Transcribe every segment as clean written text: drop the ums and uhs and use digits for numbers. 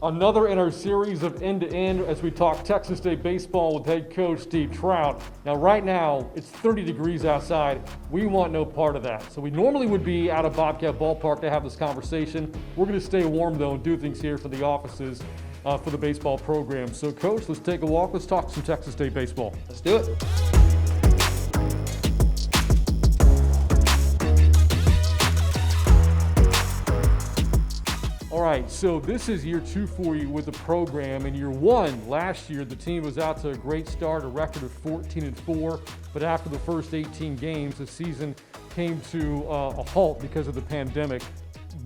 Another in our series of end-to-end as we talk Texas State baseball with head coach Steve Trout. Now, right now, it's 30 degrees outside. We want no part of that. So we normally would be out of Bobcat Ballpark to have this conversation. We're going to stay warm, though, and do things here for the offices for the baseball program. So, Coach, let's take a walk. Let's talk some Texas State baseball. Let's do it. All right, so this is year 2 for you with the program. In year 1, last year, the team was out to a great start, a record of 14-4. But after the first 18 games, the season came to a halt because of the pandemic.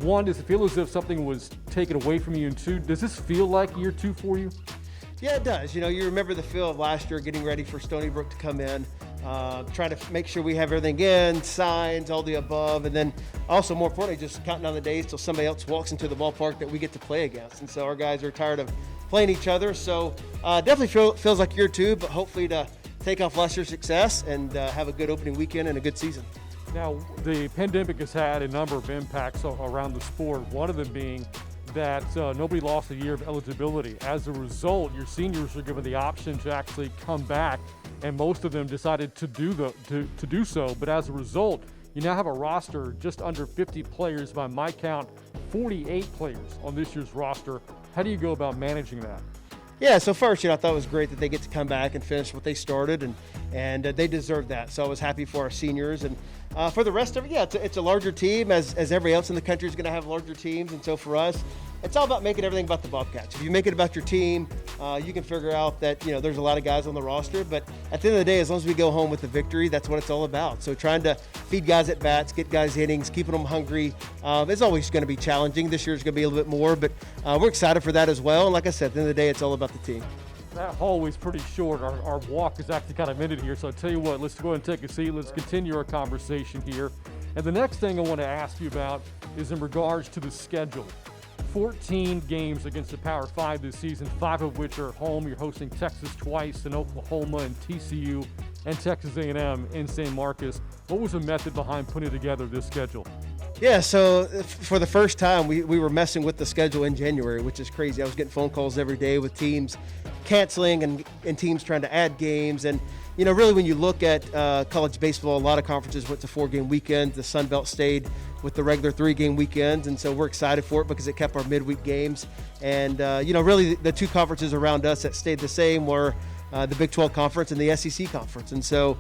1, does it feel as if something was taken away from you? And 2, does this feel like year 2 for you? Yeah, it does. You know, you remember the feel of last year, getting ready for Stony Brook to come in, trying to make sure we have everything in, signs, all the above, and then also, more importantly, just counting down the days till somebody else walks into the ballpark that we get to play against. And so our guys are tired of playing each other. So definitely feels like year 2, but hopefully to take off last year's success and have a good opening weekend and a good season. Now, the pandemic has had a number of impacts around the sport, one of them being that nobody lost a year of eligibility. As a result, your seniors are given the option to actually come back, and most of them decided to do so. But as a result, you now have a roster just under 50 players. By my count, 48 players on this year's roster. How do you go about managing that? Yeah, so first, I thought it was great that they get to come back and finish what they started, and they deserve that. So I was happy for our seniors. And for the rest of it, yeah, it's a larger team, as everybody else in the country is going to have larger teams. And so for us, it's all about making everything about the Bobcats. If you make it about your team, you can figure out that, there's a lot of guys on the roster. But at the end of the day, as long as we go home with the victory, that's what it's all about. So trying to feed guys at bats, get guys innings, keeping them hungry, is always going to be challenging. This year's going to be a little bit more, but we're excited for that as well. And like I said, at the end of the day, it's all about the team. That hallway's pretty short. Our walk is actually kind of ended here. So I'll tell you what, let's go ahead and take a seat. Let's continue our conversation here. And the next thing I want to ask you about is in regards to the schedule. 14 games against the Power 5 this season, 5 of which are home. You're hosting Texas twice, and Oklahoma and TCU and Texas A&M in San Marcos. What was the method behind putting together this schedule? Yeah, so for the first time, we were messing with the schedule in January, which is crazy. I was getting phone calls every day with teams canceling and teams trying to add games. And, really when you look at college baseball, a lot of conferences went to 4-game weekends. The Sun Belt stayed with the regular 3-game weekends. And so we're excited for it because it kept our midweek games. And, really the 2 conferences around us that stayed the same were the Big 12 Conference and the SEC Conference. And so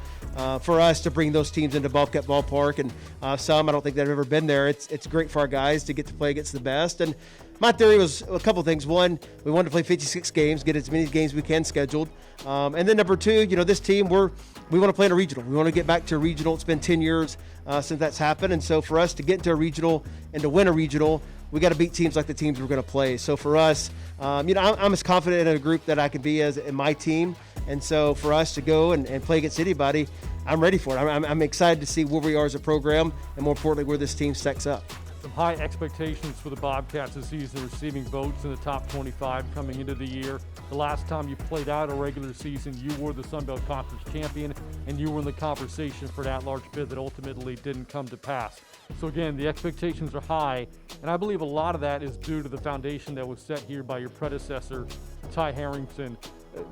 for us to bring those teams into Bobcat Ballpark, and some, I don't think they've ever been there, it's great for our guys to get to play against the best. And my theory was a couple things. 1, we wanted to play 56 games, get as many games we can scheduled. And then number 2, this team, we want to play in a regional. We want to get back to a regional. It's been 10 years since that's happened. And so for us to get into a regional and to win a regional, we got to beat teams like the teams we're going to play. So for us, I'm as confident in a group that I can be as in my team. And so for us to go and play against anybody, I'm ready for it. I'm excited to see where we are as a program, and more importantly, where this team stacks up. Some high expectations for the Bobcats this season, receiving votes in the top 25 coming into the year. The last time you played out a regular season, you were the Sun Belt Conference champion, and you were in the conversation for that large bid that ultimately didn't come to pass. So again, the expectations are high, and I believe a lot of that is due to the foundation that was set here by your predecessor, Ty Harrington.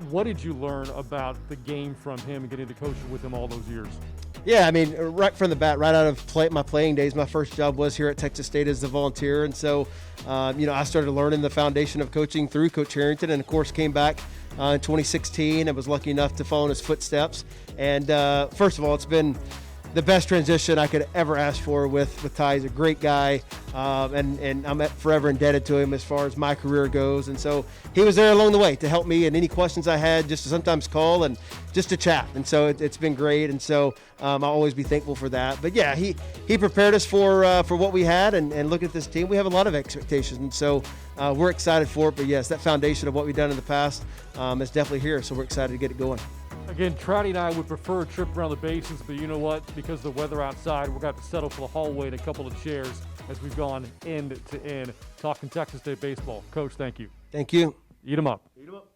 What did you learn about the game from him and getting to coach with him all those years? Yeah, right from the bat, right out of my playing days, my first job was here at Texas State as a volunteer. And so, I started learning the foundation of coaching through Coach Harrington, and of course came back in 2016 and was lucky enough to follow in his footsteps. And first of all, it's been the best transition I could ever ask for with Ty. He's a great guy, and I'm forever indebted to him as far as my career goes. And so he was there along the way to help me, and any questions I had, just to sometimes call and just to chat. And so it's been great, and so I'll always be thankful for that. But yeah, he prepared us for what we had, and look at this team. We have a lot of expectations, and so we're excited for it. But yes, that foundation of what we've done in the past is definitely here, so we're excited to get it going. Again, Trouty and I would prefer a trip around the bases, but you know what? Because of the weather outside, we're going to have to settle for the hallway and a couple of chairs as we've gone end to end talking Texas State baseball. Coach, thank you. Thank you. Eat 'em up. Eat 'em up.